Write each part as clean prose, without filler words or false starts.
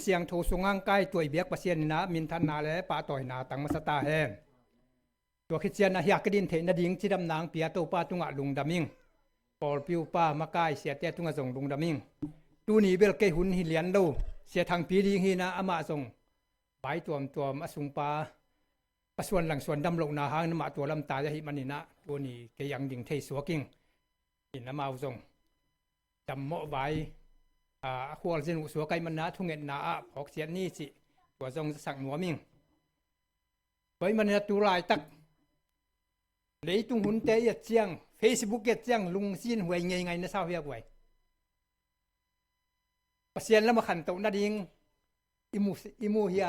เสียงโทสุงังใกล้ตัวเบียกปะเซียนนะมินทันนาและปาต่อยนาตังมาสตาแหงตัวคิดเซียนนะอยากกระดินเทนดิ่งที่ดำนางเปียตัวป้าตุงะลุงดำมิงปอลปิวป้ามากายเสียเตตุงะส่งลุงดำมิงตูนี้เบลเกหุนฮิเลียนดูเสียทางปีดีฮีนะอามาส่งไปตัวมาสุงปาประส่วนหลังส่วนดำลงนาหางนมาตัวลำตาจะหิมันนี่นะตัวนี้แกยังดิ่งเทสัวกิ้งอินน้ำมาส่งจำโมไว้ขวดเส้นสัวไก่มันนะทุ่งเงินนาพอกเสียนี่สิตัวทรงสักหนัวมิงไปมันนะตัวลายตักเลยตุงหุ่นเตยเจียงเฟซบุ๊กเจียงลุงซีนหวยไงนะสาวเวียกไว้เสียนแล้วมาขันโตนาดิงอิมูเฮีย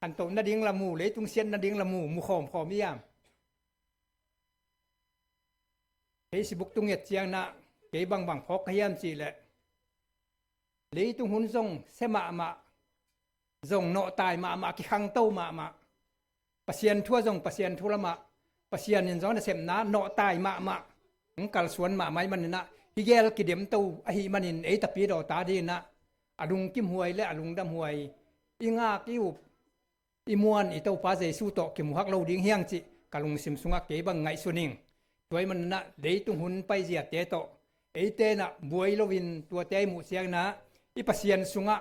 ขันโตนาดิงละมูเลยตุงเสียนนาดิงละมูขอมยามเฟซบุ๊กตุงเจียงนะเก๋บังพอกขยามจีแหละเลยตุงหุ่นทรงเสมาทรงโนตายมากิขังโตมาเสียนทั่วทรงเสียนทั่วละมาเสียนยันซ้อนเสมนะโนตายมากัลสวนไม้มันนะฮิเกลกิเดมโตอหิมันินตะปีดอตาดีนะอดุงกิมหวยและอดุงดำหวยอิงากิวอิมวนเต้าป้าเจสู้โตกิมหักเราดิ้งเฮียงจิกะลุงซิมสุงะเก็บังไงสุนิงตัวมันนะเดยตุงหุนไปเจียเตโตเตนะบวยโลวินตัวเตมุเสียงนะปเสียนสุงะ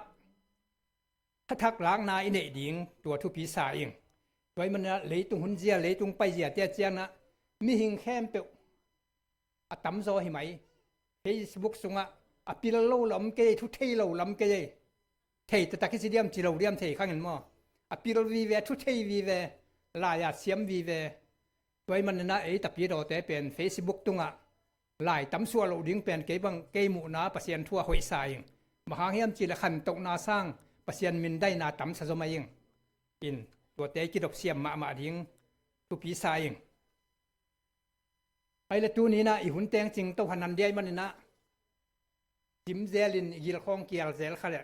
ทักล้างนาอินเอดิ้งตัวทุพีสาเองตัวมันนะเลยตุงหุนเจียเลยตุงไปเจียเตเจียงนะมีหิงแคมเปอตั้มโซหิไหมเฟซบุ๊กสุงะอพิลโลลำเกยทุเทโลลำเกยเทตตะกิสิเดียมจิโลเดียมเทข้างเงินมั่วอพิลวีเวทุเทวีเวลายาเสียมวีเวตัวมันนะตะปีโดเตเป็นเฟซบุ๊กตุงะลายตั้มสัวโลดิ้งเป็นเกบังเกยหมูนาปเสียนทั่วหอยสายมหาเฮียมจิละขันตกนาสร้างปเสียนมินได้นาตั้มสะสมัยอินตัวเตกิดอกเสียมมาดิ้งทุปีสายไอ้ละตัวนี้นะอีหุ่นแตงจริงตัวหันนันเดียมันนะจิมเซลินยิลคองเกียร์เซลเขาเลย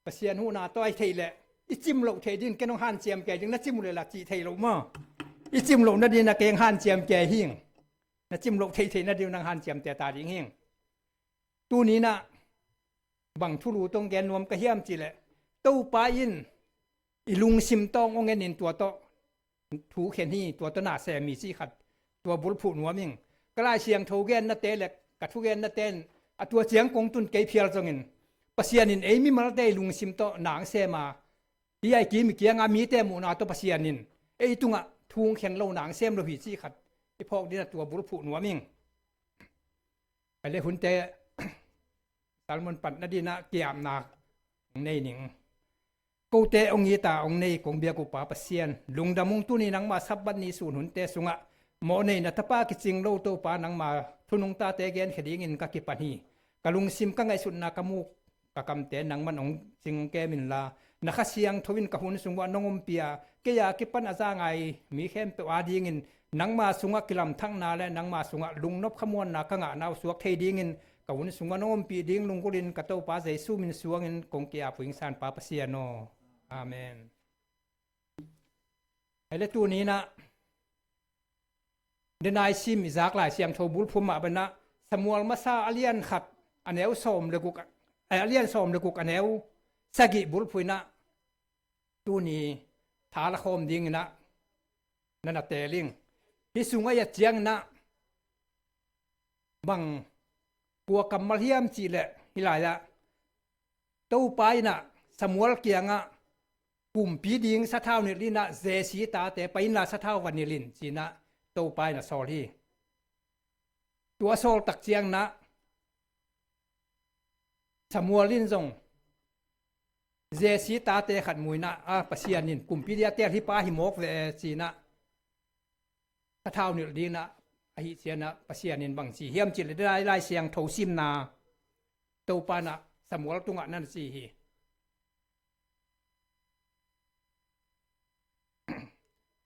ปเสียนหูนาตัวไอ้เทเลยอีจิมโลเทดินแกน้องฮันเจียมแกจึงนัดจิมเลยละจีเทโลมาอีจิมโลนัดดินนักเกงฮันเจียมแกหิ่งนัดจิมโลเทนัดดินนักฮันเจียมแต่ตาดิ้งหิ่งตัวนี้นะบังทุลูตรงแกนวมกระเฮียมจีเลยตู้ปาอินอีลุงซิมตององเงินินตัวโตถูเข็นที่ตัวตนาแสมีซี่ขัดตัวบุรุษผู้หนัวมิงกลายเสียงโทเกนนัดเตะเล็กกัดทุเกนนัดเต้นตัวเสียงกงตุนเกยเพียรจงินปเสียนินมีมาได้ลุงซิมโตหนังเสมาที่ไอ้กีมีเกียงอามีเตมูนาตัวปเสียนินตุงะทุงเข็นเราหนังเสมโลหิตซี่ขัดไอ้พวกนี้ตัวบุรุษผู้หนัวมิงไปเลยหุ่นเตะสารมันปัดนัดดีนะเกี่ยมนาในหนิงกูเตองยีตาองในกงเบียกูป่าปเสียนลุงดามุงตุนีนังมาสับบันนี้สูนหุ่นเตสุงะโมในนัทปากิจิงโลโตปานังมาทุนุงตาเตเกนขดิงินกักิปันฮีกะลุงซิมกังไงสุนนากามุกะกำเตนังมันองจิงเกมินลานักเสียงทวินกะหุนสุงวานงอมเปียเกียกิปันอาจางไงมีเข้มเปวาดีงินนังมาสุงะกิลำทั้งนาและนังมาสุงะลุงนบขมวนนากังะนาวสวกเทดีงินกะหุนสุงวานงอมปีดิงลุงกุลินกะโตปาเจสุมินสวงินกงเกียผุิงสานปาปเสียโนอาเมนไอ้เรื่องตัวนี้นะเดนายซิมจากหลายเสียงโทบุลพุมาเป็นนะสมัวมาซาอเลียนขัดอันเอวสมเลกุกอเลียนสมเลกุกอันเอวสกิบุลพุยนะตัวนี้ทาละคมดิ้งนะนั่นเตลิงที่สุงายเจียงนะบังปัวกัมมาเฮียมจีเละฮิลายละตู้ไปนะสมัวเกียงะปุ่มปีดิ้งสะเท่าเนลินะเจสีตาแต่ไปน่ะสะเท่าวันเนลินจีนะตู้ไปน่ะโซลีตัวโซลตักเจียงนะสมัวลินจงเจสีตาแต่ขัดมวยนะปะเสียนินปุ่มปีเดียเตที่ป้าหิมกเวจีนะสะเท่าเนลินะไอเสียนะปะเสียนินบางสีเฮียมจิตได้ไล่เสียงโถซิมนาตู้ไปน่ะสมัวตุงะนั่นสีฮี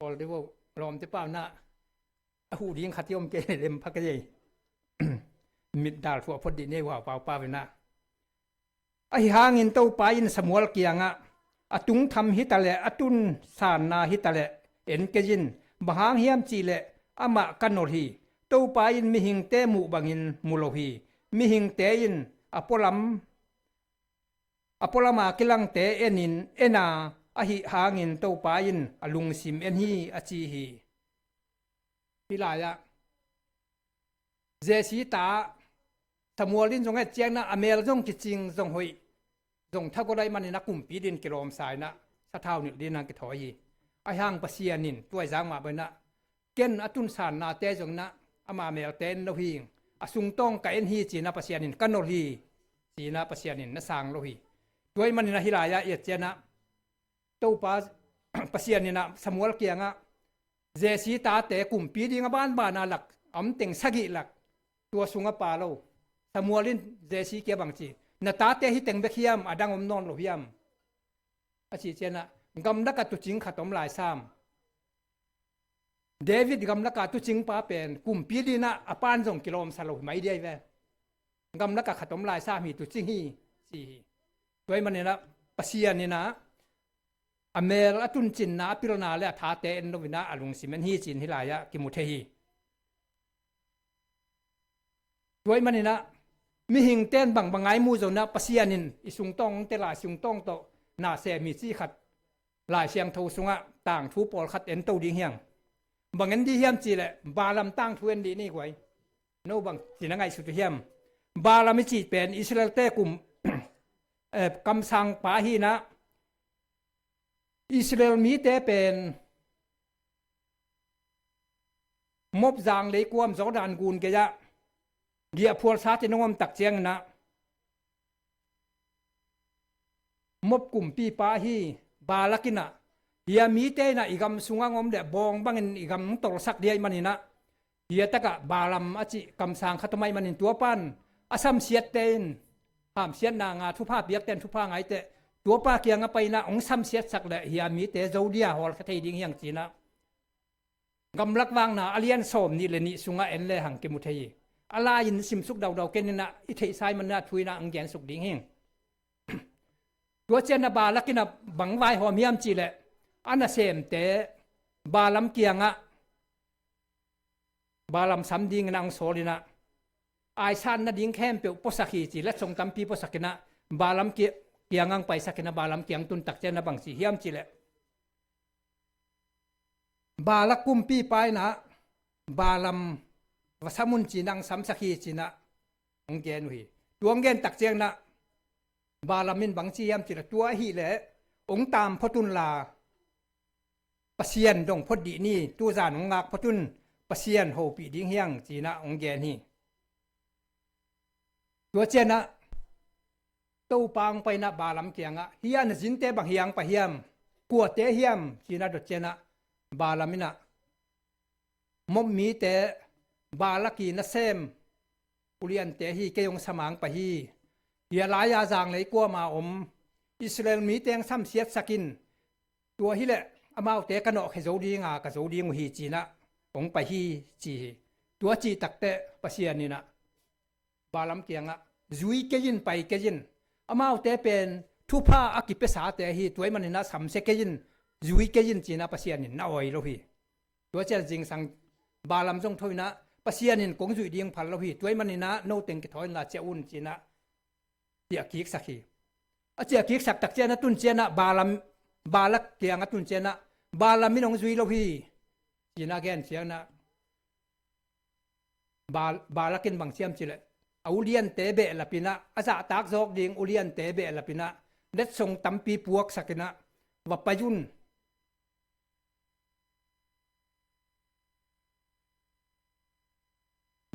พอได้ว่ารอมจะเปล่านะหูดิ้งขัดยมเกลเลมพักยัยมิดดาลฟัวพอดีเนี่ยว่าเปล่าเปล่าไปนะไอหางินเต้าไปอินสมัวเกียงะอตุงทำฮิตาเลอตุนสานนาฮิตาเลเอ็นเกจินบางเฮียมจีเลอามะกันโนฮีเต้าไปอินมิหิงเตมุบังอินมุโลฮีมิหิงเตอินอปอลัม apolama kilang te enin ena ahi hangin to pain alung sim en hi achi hi pilaya jesi ta samuelin jong et cheng na amel jong kiching jong hoi jong thagodai manina kumpi din kilom sai na sa thau ni din ang ki thoi hi ai hang pasianin tuai jang ma bena ken atun san na te jong na ama mel ten lo hi asung tong ka en hi china pasianin kanol hi china pasianin na sang lo hi tuai manina hilaya ye chena to pa pasianina samuel kianga jesi ta te kumpi ding ban bana lak am teng sagi lak tua sunga pa lo samuelin jesi ke bangchi na ta te hi teng bekhiam adang om non lo hiam achi chena gam na ka tu ching khatom lai sam david gam na ka tu ching pa pen kumpi dina apan jong kilom salo mai dei ve gam na ka khatom lai sa mi tu ching hi chi toy manena pasianina amel atun chin na pilna le tha te en novina alung simen hi chin hilaya kimuthe hi toy manina mi hing ten bang bangai mu zo na pasianin isung tong te la sung tong to na se mi chi khat lai siang tho sunga tang thu pol khat en to ding hiang bangen di hiam chi le balam tang thu en di ni kwai no bang chin ngai su tu hiam balam chi pen israel te kum kam sang pa hi na israel mi te pen mop jang le kwam jordan gun ke ya dia phol sa te nongom tak cheng na mop kum pi pa hi balakina dia mi te na igam sunga ngom de bong bangin igam tol sak dia manina dia taka balam achi kam sang khatamai manin tua pan asam siat ten ham siat na nga thu pha biak ten thu pha ngai te tua pa kianga paina ong sam siat sak le dia mi te zodia hol khathei ding yang china gam lak wang na alian som ni le ni sunga en le hang ke mu thei ala in sim suk daw daw ken na i thei sai man na thuina ang gen suk ding heng tua chen na balakina bangwai hom hiam chi le ana sem te balam kianga balam samding nang solina ai san na ding khem pe posakhi chi la chong tampi posakina balam ki kiangang pai sakina balam kiang tun tak chen na bang chi hiam chi le balakum pi pai na balam wasamun chi nang sam sakhi chi na ong gen hui tuang gen tak cheng na balamin bang chi hiam chi la tua hi le ong tam photun la pasien dong phodi ni tu zan ong ngak photun pasien ho pi ding hiang chi na ong gen hi tua chen na to pang pai na balam kianga hian jin te bang hiang pa hiam kwa te hiam chi na do chen na balamina mom mi te balaki na sem ulian te hi ke yong samang pa hi ya la ya jang lei kwa ma om israel mi teng sam siat sakin tua hi le amau te kano khe zodi nga ka zodi ngu hi chi na ong pa hi chi tua chi takte pasian ni na balam kianga zui ke yin pai ke yin amau te pen thupa akipe sa te hi tuai manina sam se ke yin zui ke yin chi na pasian ni na oi lo hi tua chel jing sang balam jong thoina pasianin kong zui ding phal lo hi tuai manina no teng ke thoin la cheun chi na tia kik sakhi achia kik sak tak chena tun chena balam balak kianga tun chena balam minong zui lo hi china gen chiang na balakin bang chiam chile aulian tebe lapina asa tak jok ding ulian tebe lapina let song tampi puak sakina wapayun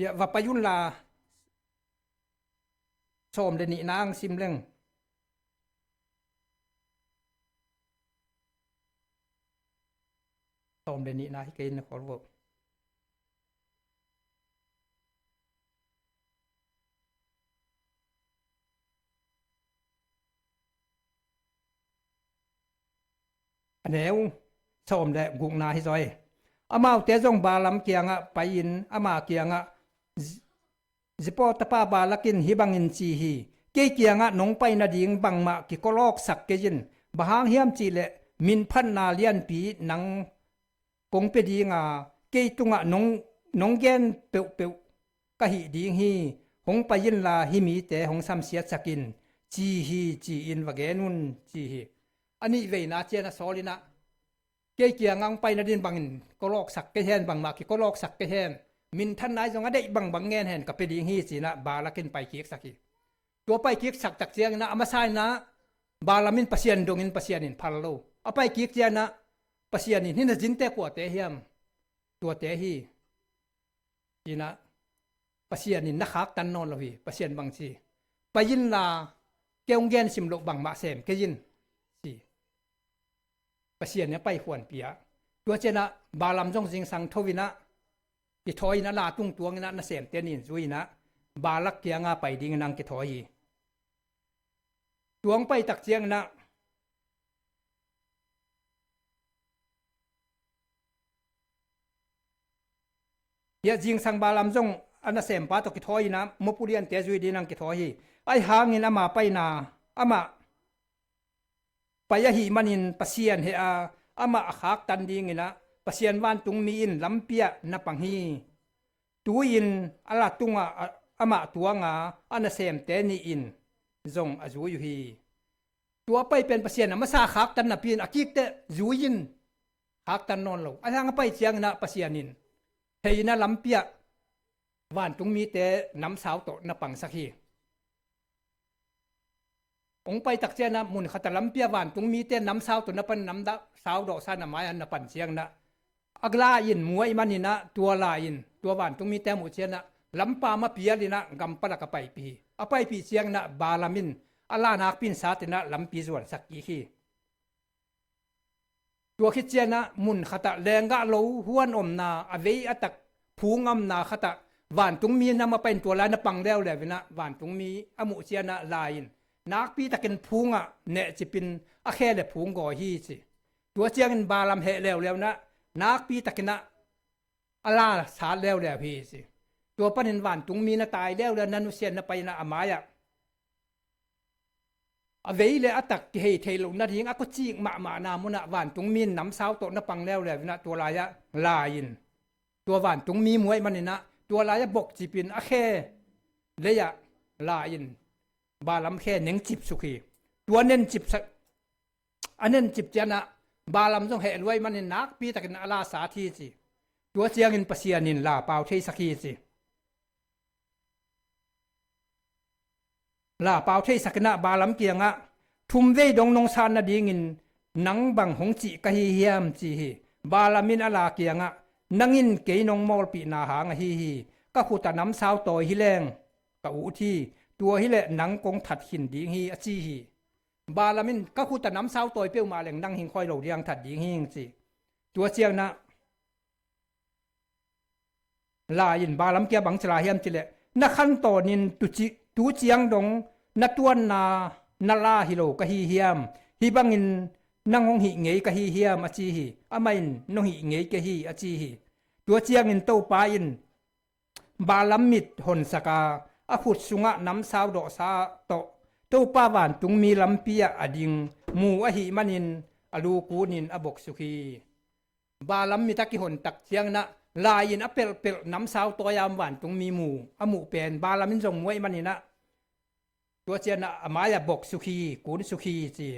ya wapayun la som de ni nang sim leng som de ni na hi kein na korwo aneu som de gung na hi zoi amau te jong balam kianga pain ama kianga zipo tapa balakin hibangin chi hi ke kianga nong pai na ding bangma ki kolok sak ke jin bahang hiam chi le min phan na lian pi nang kong pe dinga ke tunga nong gen pe ka hi ding hi hong payin la hi mi te hong sam sia chakin จีฮีจีอินวะเกนุนจีฮีอันนี้เวน่าเจนะสอลินะเกี่ยเกี่ยงังไปนะดินบังก็ลอกสักเกเฮนบังมากิก็ลอกสักเกเฮนมินท่านนายจงได้บังเงินเห็นกับไปดีฮีสินะบาลักินไปเกียกสักตัวไปเกียกสักจากเจียงนะอามาใส่นะบาลามินปัสยานดงอินปัสยานินพัลโลเอาไปเกียกเจียนะปัสยานินนี่นะจินเตกัวเตเฮียมตัวเตฮีจีนะปัสยานินนักขักตันนอนเลยปัสยานบางทีไปยินลาเกี่ยงเงินสิมโลบังมาเสมเกยินสิปัสยานเนี่ยไปขวนเปียตัวเจนะบาลามจงสิงสังทวินะกิทอยนะลาตุ้งตัวงนะนะเสมเตนินจุยนะบาลักเกียงาไปดิ้งนังกิทอยตัวงไปตักเจียงนะเยจิงสังบาลามจงอันนั้นเสมป้าตกิทอยนะมปุเรียนเตจุยดีนังกิทอยไอหางินอามาไปนาอามาไปยะหิมันินปัสยานเฮอามาขากตันดีงินะปัสยานวันตุงมีอินลำเปียนับปังฮีตัวอินอาลาตุงอามาตัวงาอันนั้นเสมเตนีอินจงอาจุยฮีตัวไปเป็นปัสยานมาซาขากตันนับปีนอากิกเตจุยินขากตันนอนโลไอทางไปเจียงนะปัสยานินเฮยนะลำเปียวันตุงมีเตน้ำสาวโตนับปังสักฮีองไปตักเจนะมุนขัตลำเปียวันตุงมีเต้นน้ำสาวตัวนับปันน้ำดาสาวดอกสานไม้อันนับปันเชียงนะอักลาอินมวยมันนี่นะตัวลาอินตัววันตุงมีเต้หมูเชียนะลำปามาเปียลินะกำปะละกไปปีอไปปีเชียงนะบาลามินอัลลานักปินสาตินะลำปีส่วนสักกี่ขีตัวคิดเจนะมุนขัตแรงกะโลหวนอมนาอเวอตักผูงอมนาขัตวันตุงมีนะมาเป็นตัวลายนับปังแล้วเลยนะวันตุงมีอมุเชียนะลาอินนักปีตะกินพุงอ่ะเนี่ยจะเป็นอาแค่เด็พุงก่อฮีสิตัวเจียงบาลามเหแล้วนะนักปีตะกินนะอาลาสาแล้วพี่สิตัวปันเห็นหวานตุงมีนะตายแล้วนันุเซียนนะไปนะอามายะอเวเลยอัตักเฮเทลนะทิ้งอักจีกมานามุนะหวานตุงมีน้ำสาวโตนะปังแล้วนะตัวลายะลายินตัวหวานตุงมีมวยมันนี่นะตัวลายะบกจีเป็นอาแค่เลยะลายินบาลามแค่เน่งจิบสุขีตัวเน้นจิบอันเน้นจิบเจนะบาลามต้องเหรวยมันนักปีตะกันอาลาสาทีสิตัวเจียงินปัสยานินลาเปล่าเทสักีสิลาเปล่าเทสักนะบาลามเกียงะทุ่มเวดงนงซานนาดีงินนังบังหงจิกะฮีเฮียมจีฮีบาลามินอาลาเกียงะนังินเกยนงมอลปีนาหางฮีก็ขุตน้ำสาวต่อยฮิแรงกะอุทีตัวฮิเลหนังกงถัดหินดิ้งฮีอจีฮีบาลามินก็คูแต่น้ำเศร้าตัวเปี้ยวมาแหล่งนั่งหิงคอยเหล่าเรียงถัดดิ้งฮีจีตัวเจียงนะลายินบาลามเกียบังจลาเฮียมจิเลนักขันตอนินตุเจียงดงนัตวนนาลาฮิโลกะฮีเฮียมฮิบังินนั่งหงหิเงยกะฮีเฮียมอจีฮีอามาอินนงหิเงยกะฮีอจีฮีตัวเจียงอินเต้าปาอินบาลามมิดหนสกาอาขุดสุงะน้ำสาวดอกสาโตตู้ป้าหวานตุงมีลำเปียอดิงมูอหิมันินอลูกูนินอบกสุขีบาลำมีตะกิหนตักเชียงนะลายินอเปลน้ำสาวตัวยามหวานตุงมีมูอมูเป็นบาลำมินจงมวยมันนี่นะตัวเจียนะอมายาบกสุขีกูนสุขีจี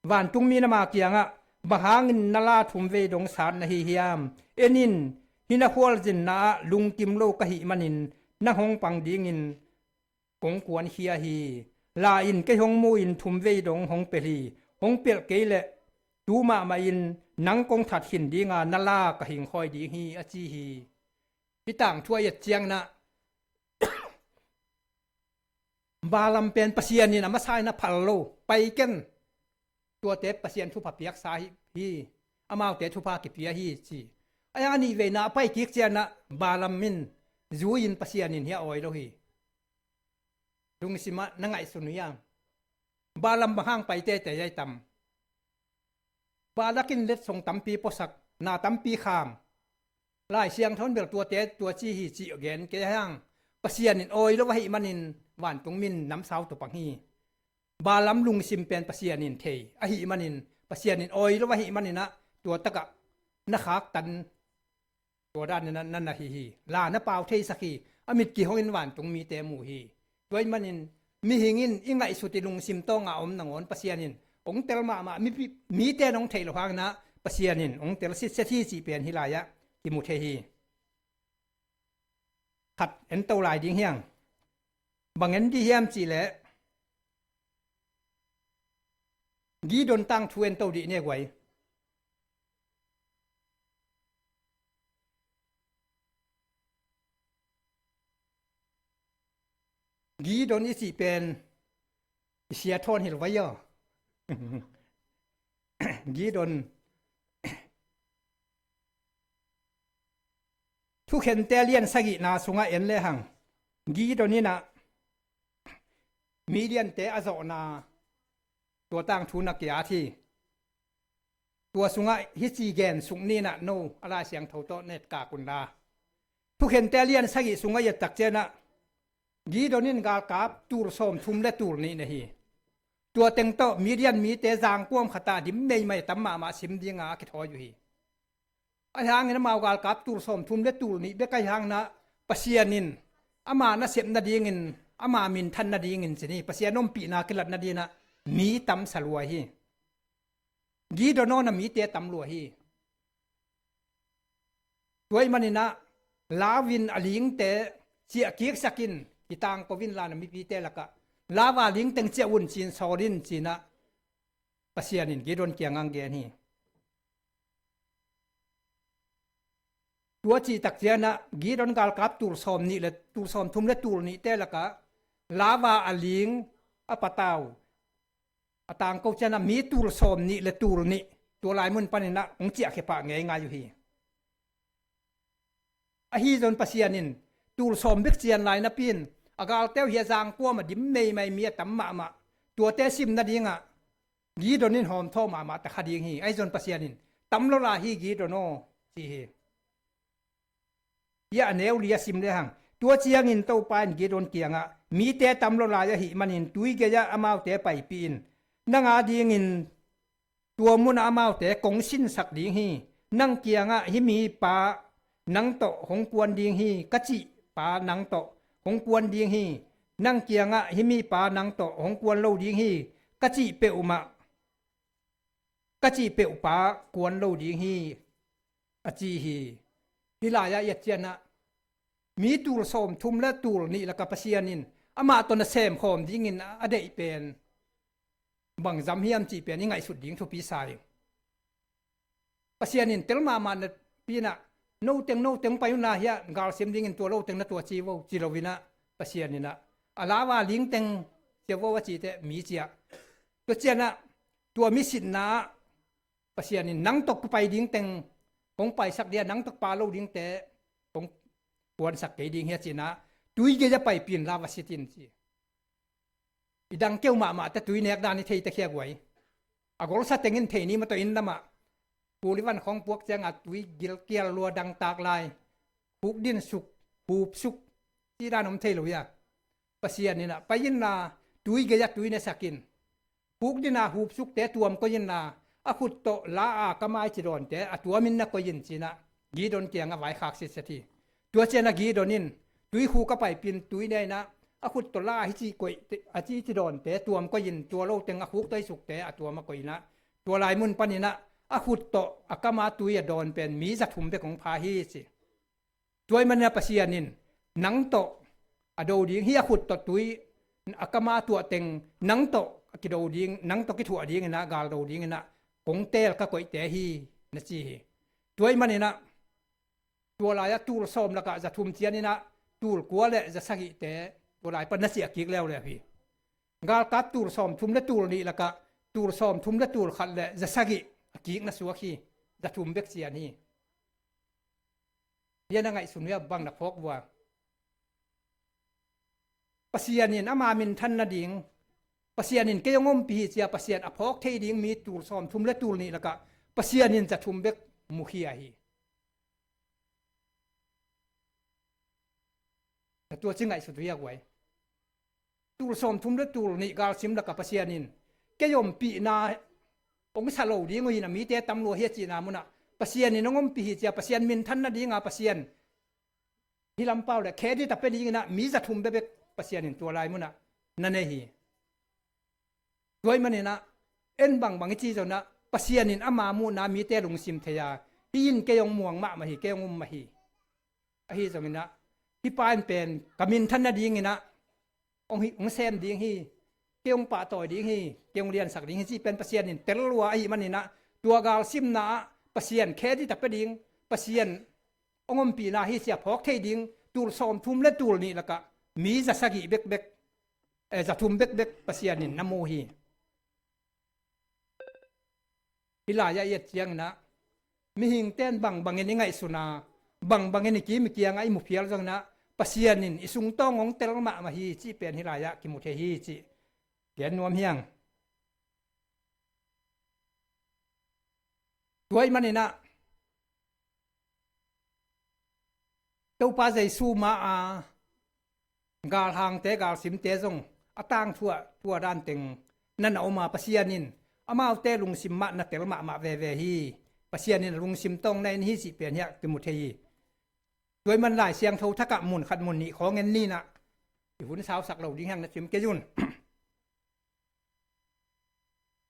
หวานตุงมีนมาเกียงะบหางินนาลาทุมเวดงสารนะฮิฮิยามเอนินฮินาควอลจินนาลุงกิมโลกะหิมันินนักหงปังดิ้งินกงกวนเฮียฮีลาอินเกหงมูอินทุมเวดงหงเปรีหงเปลเกเลตูมาอินนังกงถัดหินดีงานนาลากะหิงคอยดีฮีอจีฮีพี่ต่างช่วยเจียงนะ บาลัมเป็นปัสยานินมาใช้นะพัลโลไปกันตัวเตปปัสยานทุพเปียกสายฮีอามาเตทุพากิเปียฮีจีไอ้อันนี้เวนะไปกิกเจียนะบาลัมมินจูอินปัสยานินเฮียออยโลฮีดุงสิมะนังไอสุนุยังบาลัมบางห้างไปเตะแต่ยัยตำบาลักินเล็ดส่งตำปีปสักนาตำปีขามลายเสียงทนเบิกตัวเตะตัวจีฮีจีเกนเกยห้างปัสยานินออยโลวะฮิมันินหวานตรงมินน้ำสาวตัวปังฮีบาลัมลุงซิมเป็นปัสยานินเทยอหิมันินปัสยานินออยโลวะฮิมันินะตัวตะกะนักขากตันตัวด้านนั้นนั่นนะฮีลานะเปล่าเทสักฮีอมิดกี่ห้องอินหวานตรงมีเตมูฮีด้วยมันอิน mi hingin ingai suti lung sim to nga om nangon pasianin ong tel ma mi te nong thei lo hang na pasianin ong tel si se thi chi pen hilaya ki mu the hi khat en to lai ding hiang bangen di hiam chi le gi don tang thuen to di ne gwai gi don i si penเสียทอนเห็นไว้ย่อ กีดนทุกเห็นเตเลียนสกินาสุงะเอ็นเลยหังกีดนนี่นะมีเลียนเตอโซนาตัวตั้งทุนักยาที่ตัวสุงะฮิซีเกนสุงนี่นะโนอะไรเสียงเท่าโตเนตกากุนดาทุกเห็นเตเลียนสกิสุงะยัดตักเจนะกีดนินกากับตูรสมทุมและตูรนี่นะฮีตัวเต็งโตมีเรียนมีเตจางก้วมขตาดิมไม่ตั้มมาสิมดีงาคิดหออยู่ฮีไอ้หางนี่มากาลกับตูรสมทุมและตูรนี่เบกไอ้หางนะปัสยานินอามานะเสพนาดีเงินอามามินทันนาดีเงินสินี่ปัสยานมปีนากิลัดนาดีนะมีตั้มสลัวฮีกีดอนนะมีเตตั้มลัวฮีตัวมันนี่นะลาวินอลิงเตเจียกิกสกินกีตางปวินลานะมีปีเตละกะลาวาลิงเต็งเจ้าอุ่นจีนสอรินจีนะปัสยานินกีดอนเกียงอังเกนี่ตัวจีตักเจียนะกีดอนกาลกับตูรสอมนี่และตูรสอมทุมและตูรนี่เตละกะลาวาอลิงอปะตาวอตางก็จะนะมีตูรสอมนี่และตูรนี่ตัวลายมันปนินะองเจียเขปะเงยง่ายอยู่ฮีอฮีจนปัสยานินตูรสอมเบกเจียนลายนะปีนอากาศเต้าเฮียจางกัวมาดิมไม่มีตั้มมาตัวเตซิมนาดีงะกีดอนินหอมท่อมาแต่คดีฮีไอจนปัสยานินตั้มโลลาฮีกีดอนโนจีฮียาเนวเลียซิมเลยหังตัวเชียงอินเต้าปานกีดอนเกียงะมีเตตั้มโลลายะหิมันินตุยเกยะอามาวเตไปปีนนังอาดีงินตัวมุนอามาวเตกงสินสักดีฮีนังเกียงะหิมีปานังโตหงกวนดีฮีกะจิปานังโตหงกวนดีฮีนังเกียงะหิมีปานังโตหงกวนโลดีฮีกะจิเปอุมะกะจิเปอุปากวนโลดีฮีอจีฮีฮิลายะยัดเจนะมีตูรสมทุมและตูรนี่ละกับปัสยานินอามาตนเซมหอมดิ้งินอเดอีเป็นบังจำเฮียมจีเป็นยังไงสุดดิ้งทุปีสายปัสยานินเตลมามันปีน่ะโนเต็งไปอยู่นาเฮียกาลเซมดิ้งินตัวโลเต็งนะตัวจีวจีโรวินะปัสยานินะอาลาวาลิงเต็งเจ้าวจีเตมีเจียตัวเจนะตัวมิสินนะปัสยานินนังตกไปดิ้งเต็งคงไปสักเดียนังตกปลาโลดิ้งเตคงปวนสักเกดิ้งเฮียจีนะตุยเกจะไปปีนลาวาสิตินจีอีดังเกี่ยวมาแต่ตุยเนกดานิเทยตะเคียกไว้อากรสัตเต็งอินเทนี่มาตัวอินละมาปูริวันของพวกเจ้าอัดตุยกิลเกียรัวดังตากลายผูกดินสุกหูบสุกที่ด้านอมเทลุยาปัสยานี่นะไปยินนาตุยเกจะตุยเนสักินผูกดินนาหูบสุกแต่ตัวมก็ยินนาอาขุดโตลาอากมาจิโดนแต่ตัวมินนักก็ยินจีนะกีดอนเกียงไว้ขากสิสติตัวเจนะกีดอนินตุยคู่ก็ไปปีนตุยได้นะอาขุดโตลาฮิจิกวยอาจิจิโดนแต่ตัวมก็ยินตัวโลเต็งอาขุกได้สุกแต่ตัวมาก็ยินนะตัวลายมุนปนินะอาขุดโตอากมาตุยโดนเป็นมีจักถุมเปของพาฮีสิตัวมันเนี่ยปัสยานินนังโตอโดดิงเฮียขุดโตตุยอากมาตัวเต็งนังโตกิโดดิงนังโตกิถัวดิงนะกาลโดดิงนะกงเตลก็กวยเตฮีนะจีตัวมันนี่นะตัวลายตูรสมแล้วก็จะทุ่มเทียนนี่นะตูรกัวเลยจะสักเตตัวลายปนเสียกิกแล้วเลยพี่กาลกับตูรสมทุ่มและตูรนี่แล้วก็ตูรสมทุ่มและตูรขัดเลยจะสักกิกนะสัวขี้จะทุ่มเบกเสียนี่ยังไงสุนทรบังนักพกว่าปัสยานินอามามินทันนาดิงปัสยานินก็ยังงมปีเสียปัสยานอภอกเทดิงมีตูรสอมทุมและตูรนี่แล้วก็ปัสยานินจะทุมเบกมุขีอาฮีแต่ตัวจึงไงสุดเรียกไว้ตูรสอมทุมและตูรนี่กาลซิมแล้วก็ปัสยานินก็ยมปีนาองค์สโลดีงวยนะมีแต่ตำรวจเฮียจีนามุนะปัสยานินงมปีเสียปัสยานมินทันนาดิงอาปัสยานที่ลำเป้าเลยแค่ที่แต่เป็นดีนะมีจะทุมเบกปัสยานินตัวลายมุนะ นั่นเองด้วยมันนี่นะเอ็นบางจีจนะปัสยานินอามามูนามีเตลุงซิมเทียยินเกยงม่วงมามาฮีเกยงมาฮีอะฮีจงนะที่ปานเป็นกามินท่านนาดีงี้นะองเซมดีงี้เกยงป่าต่อยดีงี้เกยงเรียนสักดีงี้ที่เป็นปัสยานินเตลัวไอ้มันนี่นะตัวกาลซิมนะปัสยานแค่ที่ตักไปดิ้งปัสยานองปีนาฮีเสียพอกเทดิ้งตูลซอมทุ่มเล็ดตูลนี่ละกะมีจะสักิเบกจะทุ่มเบกปัสยานินน้ำโมฮีฮิลายาเยตยังนะมีหิงเต้นบางเงินยังไงสุนาบางเงินกี่มีเกียงไอมุพิลจังนะปัสยานินอิสุงต้องของเตลมาฮีจีเป็นฮิลายากิมุเทฮีจีเกียนนวมเฮียงด้วยมันนี่นะตัวป้าใจสู้มากาลหางเตกาลสิมเตจงอตั้งทั่วด้านเต็งนั่นเอามาปัสยานินอามาเอาเตลุงสิมมะนัเตลมาเวฮีปัสยานินลุงสิมต้องในนี้สิเปลี่ยนเฮียกิมุเทฮีโดยมันหลายเสียงเท่าทักกะมุนขัดมุนนี่ของเงินนี่นะหุ่นสาวสักเหล่าดิ้งแห่งนัดสิมเกยุน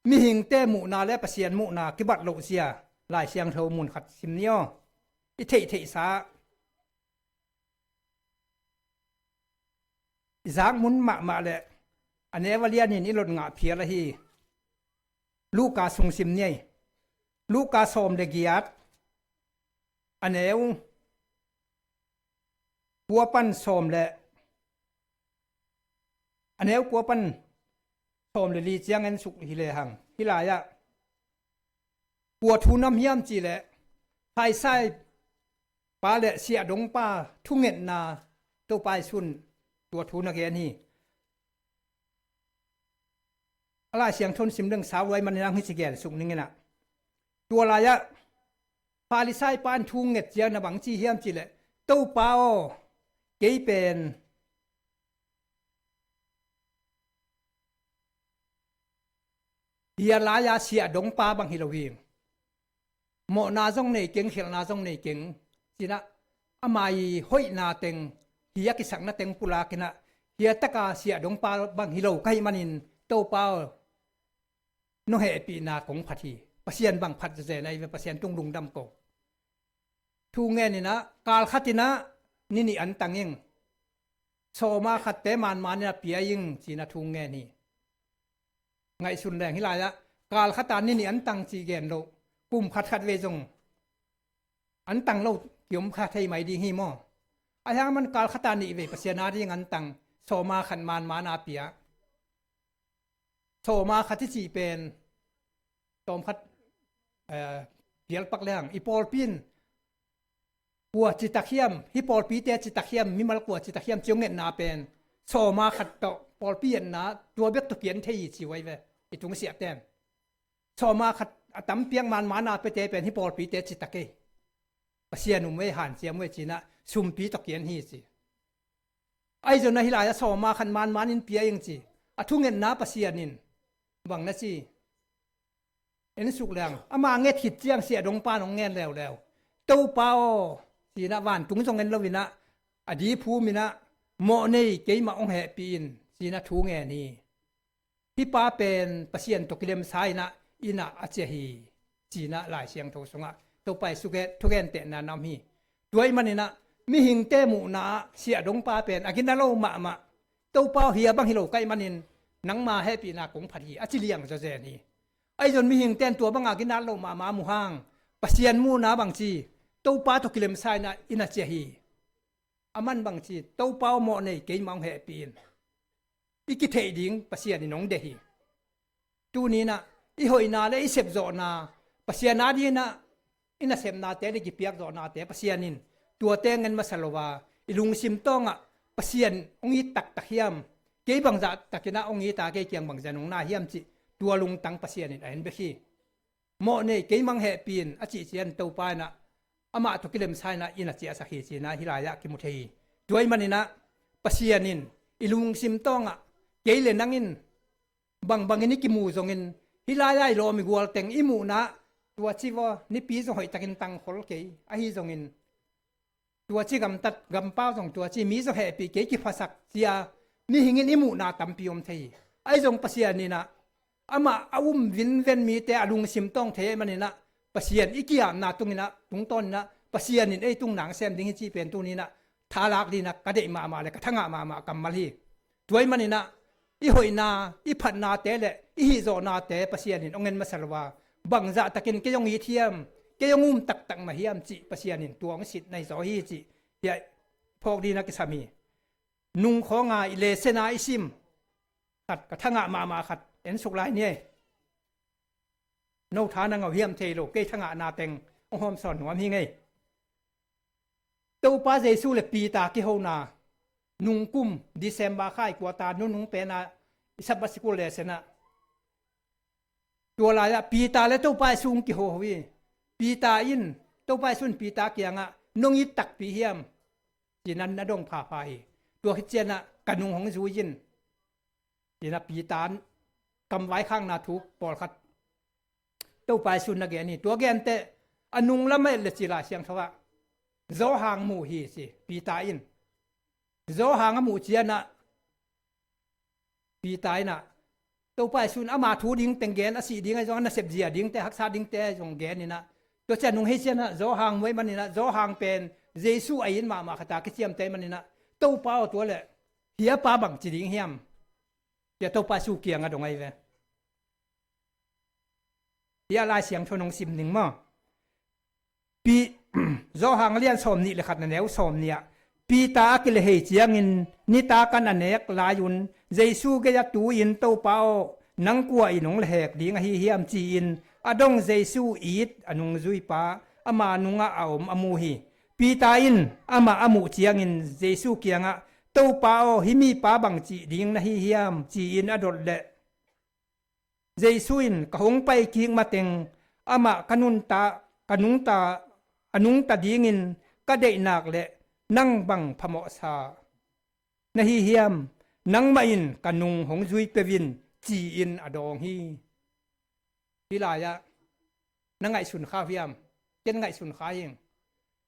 มีหิงเตมุนาและปัสยานมุนากิบัดเหล่าเสียหลายเสียงเท่ามุนขัดสิมเนียวอิเทสาจางมุนมาเลยอันนี้ว่าเรียนนี่หล่นงาเพียละฮีลูกกาสุงสิมเนี่ยลูกกาสอมเดกียดอันนี้กัวปันสอมเลยอันนี้กัวปันสอมเลยลีเจียงเงินสุกฮิเลหังฮิลายะกัวทุนน้ำเฮียมจีเลยไทยไซปาเลเสียดงป้าทุ่งเงินนาตัวปลายสุนตัวทุนนักเรียนนี่อะไรเสียงทนสิมเรื่องสาวไว้มันนั่งฮิสิเกนสุกนึงนะตัวลายะปาลิไซปานทุ่งเงินเจียงนะบังจีเฮียมจีเลยตัวเปล่าเกยเป็นเฮียลายาเสียดงป้าบังฮิโลวีโมนาจงในเก่งเขียนนาจงในเก่งสินะอามายห้อยนาเต็งเฮียกิสังนาเต็งปุลากินะเฮียตะกาเสียดงป้าบังฮิโลใครมันินตัวเปล่าโนเฮปีนาของพัทีปัสยันบังพัดเจในปัสยันตุงลุงดำโกทูเงนี่นะกาลขัตินะนี่อันตังยิงโซมาขัดเตมันเนี่ยเปียยิงจีนะทูเงนี่ไงสุนแรงฮิลายะกาลขัตานี่อันตังจีเกนโลปุ่มขัดเวจงอันตังโลเกี่ยมขัดไทยไม่ดีฮีมออายังมันกาลขัตานี่เวปัสยานาที่อันตังโซมาขันมันมานาเปียโซมาขัดที่จีเป็นตอมขัดเปียลปักแรงอีปอลปินกัวจิตตะเขียมฮิปอลปีเตจิตตะเขียมมิมัลกัวจิตตะเขียมจงเงินนาเป็นโซมาขัดต่อปอลปีนนาตัวเบ็ดตุเปียนเทียจีไว้เวอีตุงเสียเต็มโซมาขัดตั้มเปียงมันมานาเปเตเป็นฮิปอลปีเตจิตตะเกปัสยานุมเวหันเสียมเวจีนะซุมปีตะเกียนฮีจีไอจนนะฮิลายะโซมาขันมันมานินเปียยังจีอทุงเงินนาปัสยานินบังนะจีเอ็นสุกแรงอามาเงถิดเจียงเสียดงป้าของเงินแล้วตัวเปล่าสีนะวันตุงจงเงินเราวินะอดีภูมินะโมนี่เกี่ยมาองแหปีนสีนะทูเงนี่ที่ป้าเป็นปัสยันตกเลมไซนะอินะอาเจฮีจีนะหลายเสียงโทสงะตัวไปสุเกตทุเกนเตนานามีด้วยมันนี่นะมีหิงเตมูนะเสียดงป้าเป็นอากินนาโลมาตัวเปล่าเฮียบังฮิโลใกล้มันนินนังมาให้ปีนากงผัดฮีอาจิเลียงจะเจนี่ไอจนมีหิงเต้นตัวบังอากินนาโลมามุฮังปัสยันมูนะบางจีตัวป้าตกเลมไซนะอินะเจฮีอามันบางจีตัวเปล่าโมนี่เกี่ยมาองแหปีนอีกิเทดิงปัสยันนี่น้องเดฮีตัวนี้นะอีหอยนาและอีเสพโจนาปัสยานาดีนะอินาเสพนาเตะกิเปียกโจนาเตะปัสยานินตัวเตงันมาสลวาอีลุงซิมต้องอ่ะปัสยานองอีตักตะเฮียมเกี่ยบังจัดตะกินะองอีตาเกี่ยเกียงบังจันองนาเฮียมจิตัวลุงตังปัสยานินเห็นเบคีโมนี่เกี่ยมังแหปีนอาจิเจียนตัวป้ายนะอามาตุกิเลมไซนะอินาเจียสักฮีจีนะฮิลายะกิมุเทฮีด้วยมันนี่นะปัสยานินอีลุงซิมต้องอ่ะเกี่ยเลนังอินบางอินกิมูจงอินฮิลายะโลมิกัวเต็งอิมูนะตัวชีวะนี่ปีจงหอยตะกินตังขอลเกยอาฮิจงอินตัวชีกำตัดกำเป้าจงตัวชีมีจงแหปีเกยกิภาษาเสีย mi hingin imu na tampiom thei ai jong pasian ni na ama vin ven mi te alung sim tong the manina pasian ikiam na tungina tungton na pasian in ei tung nang sem ding hi chi pen tu ni na thalak di na ka de ma le ka thanga ma kamal hi tuai manina i hoina i phat na te le i hi zo na te pasian in ongen masalwa bangza takin ke yong hi thiam ke yong tak ma hiam chi pasian in tuang sit nai zo hi chi ya phok di na ki sami nung khonga i le sena isim kat ka thanga ma khat en suk lai ni no thana ngau hiam thei lo ke thanga na teng ong hom son ngam hi ngai tâu pa giêsu le pi ta ki ho na nung kum December khai kwa ta nu nung pe na isabat sikul le sena tua la ya pi ta le tâu pa sung ki ho wi pi ta in tâu pa sun pi ta ki anga nong i tak pi hiam jinan na dong pha pha hi tua hi chen na kanung hong zu yin jina pi tan kam vai khang na thu por khat tâu pa sun na ge ni tua gen te anung la mai le chi la siang thawa zo hang mu hi si pi ta in zo hang mu chia na pi tai na to pai sun ama thu ding teng gen asi ding ai jong na sep jia ding te hak sa ding te jong gen ni na to cha nung he chen na zo hang moi man ni na zo hang pen jesu ai in ma khata ki chiam te man ni na to pa to le hia pa bang chi ding hiam ya to pa su kiang a dong ai ve ya lai siang thonong sim ning ma pi do hang lian som ni le khat na neu som nia pi ta ki le hei chiang in ni ta kan anek la yun jesu ge ya tu in to pao nang kwa inong le hek ding hi hiam chi in adong jesu it anung zui pa ama nunga aom amu hi pi ta in ama amu chiang in jesu kianga to pao hi mi pa bang chi ding na hi hiam chi in adol le jesu in ka hong pai king mateng ama kanun ta kanung ta anung ta dingin ka de nak le nang bang phamo sa na hi hiam nang ma in kanung hong zui pevin chi in adong hi pilaya nangai sun kha hiam ken ngai sun kha ing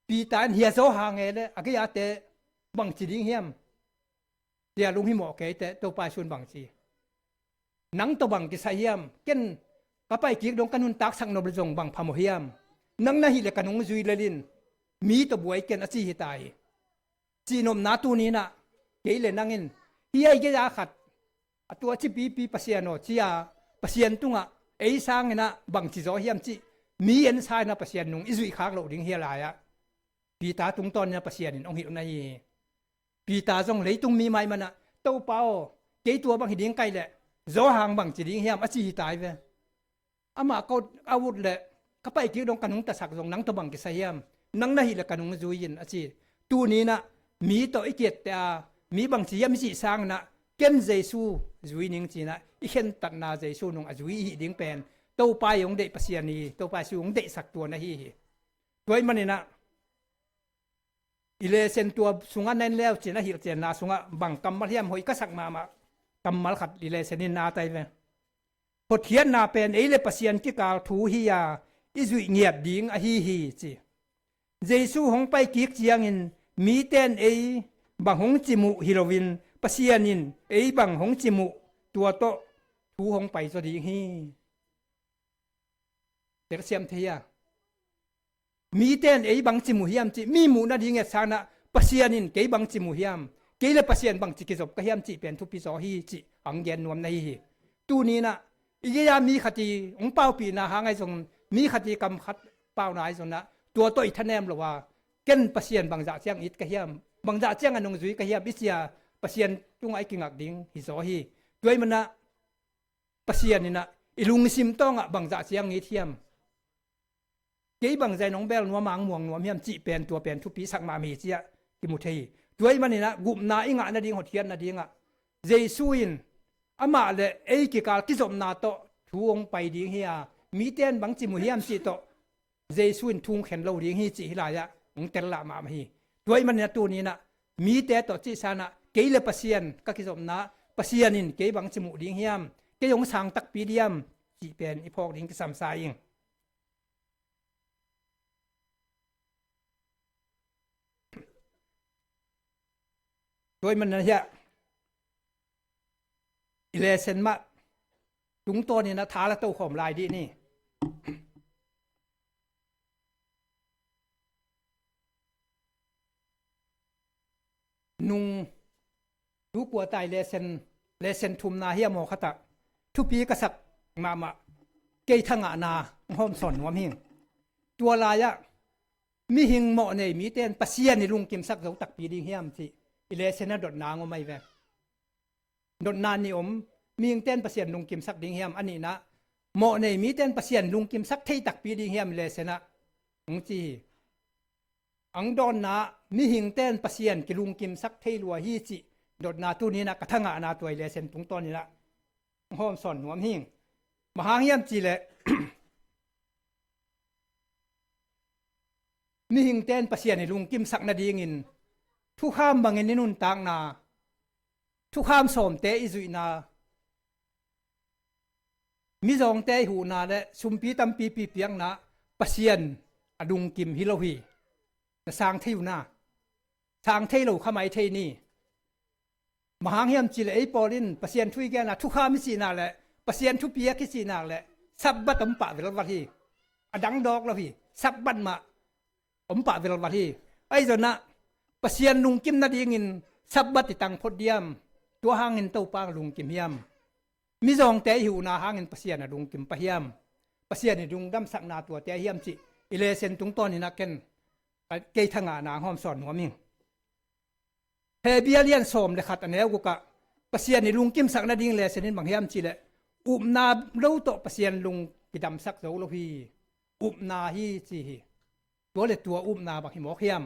pi tan hia zo ha nge le agia te bang chi ding hiam dia lung hi mo ke te to pa sun bang chi nang to bang ki sa hiam ken ka pai ki dong kanun tak sang no jong bang phamo hiam nang na hi le kanung zui lalin mi to buai ken achi hi tai chi nom na tu ni na ke le nangin hi ai ge ya khat atua chi pi pasiano chia pasien tunga ei sang na bang chi zo hiam chi mi en sai na pasien nung izui khak lo ding hi la ya pi ta tung ton na pasien in ong hi na hi pi ta jong leitung mi mai mana to pao ke tua bang hi ding kai le zo hang bang chi ding hiam achi hi tai ve ama ko awut le kapai ki dong kanung ta sak jong nang to bang ki sayam nang na hi le kanung zuin achi tu ni na mi to iket ta mi bang chi yam si sang na ken jesu zui ning chi na i khen tat na jesu nong azui hi ding pen to pa yong de pasiani to pa su yong de sak tu na hi toy manina ile sen tua sunga nen leo chi na hi chen na sunga bang kam mal hiam hoi ka sak ma kam mal khat ile senin na tai ve hot hian na pen eile pasian ki kal thu hi ya izui ngiat ding a hi chi jesu hong pai ki chiang in mi ten ei bang hong chimu hilovin pasian in ei bang hong chimu tua to thu hong pai zo ding hi ter siam thia mi ten ei bang chimu hiam chi mi mu na ding e sana pasian in ke bang chimu hiam ke le pasian bang chi ki zop ka hiam chi pen thu pi zo hi chi ang gen nuam na hi tu ni na iya mi khati ong pau pi na ha ngai jong mi khati kam khat pau na ai jong na tua toi thanem lo wa ken pasien bangza chiang it ka hiam bangza chiang anong zui ka hiam bisia pasien tung ai kingak ding hi zo hi tuai mana pasien ni na ilung sim tonga bangza chiang ni thiam ke bangzai nong bel no mang muang no miam chi pen tua pen thu pi sak ma mi chia ki mu thei tuai mani na gup na inga na ding hotian na dinga jesuin ama le ei ki kal ki zom na to thuong pai ding hiya mi ten bang chi mu hiam chi to jesuin thung khen lo ding hi chi hilaya ong tel la ma hi tuai man na tu ni na mi te to chi sana ke le pasien ka ki zom na pasian in ke bang chi mu ding hiam ke yong sang tak pi diam chi pen i phok ding ki sam sa ing tuai man na ya อิเลเซนมาตุงตัวนี่นะท้าละตัวข่มลายดีนี่นุงดูกัวตายเลเซนทุมนาเฮียโมขตะทุปีกษักมาเกยทังอานาห้อมสอนวมหิงตัวลายะมีหิงเหมาะในมีเต้นปัสเซียนในลุงกิมสักเราตักปีดีเฮียมสิอิเลเซนน่ะดดนางอไม่แวดดนานนี่มีหิงเต้นปัสเซียนลุงกิมสักดีเฮียมอันนี้นะเหมาะในมีเต้นปัสเซียนลุงกิมสักที่ตักปีดีเฮียมอิเลเซนะองจีอังดอนนะมีหิงเต้นปัสเซียนกิลุงกิมสักที่ลัวฮีจิดดนาตัวนี้นะกระทั่งอานาตัวอิเลเซนตุงต้นนี่ละห้อมสอนวมหิงมหาเฮียมจีเลมีหิงเต้นปัสเซียนในลุงกิมสักนาดีงินทุกข้ามบางเงินนินุนต่างนาทุกข้ามสมเตอิจุยนามิจองเตหูนาและชุมปีตัมปีปีเปียงนาปัสเซียนอดุงกิมฮิโลฮีสร้างเที่ยวนาสร้างเที่ยวขมายเที่ยนี่มหาเฮียมจีเลไอปอลินปัสเซียนทุยแกนาทุกข้ามมิสีนาและปัสเซียนทุปียกิสีนาและสับบัตอมปะเวลวัทีอดังดอกละพี่สับบัตมาอมปะเวลวัทีไอ้จนนะปัสเซียนลุงกิมนาดีงินสับบัตติตังพดเดียมตัวหางเงินเต้าปางลุงกิมเฮียมมิจองเตหิวนาหางเงินปัสเซียนลุงกิมปะเฮียมปัสเซียนลุงดำสักนาตัวเตเฮียมจิอิเลเซนตุงตอนนี่นักเก็นเกยทังอานาห้อมสอนหัวมิงเฮเบียเลียนสมเลยขัดอันนี้กูกะปัสเซียนลุงกิมสักนาดีเลเซนินบางเฮียมจิเลอุบนาเล่าโตปัสเซียนลุงกิดำสักโซโลพีอุบนาฮีจีตัวเล็ตัวอุบนาบักหิมอกเฮียม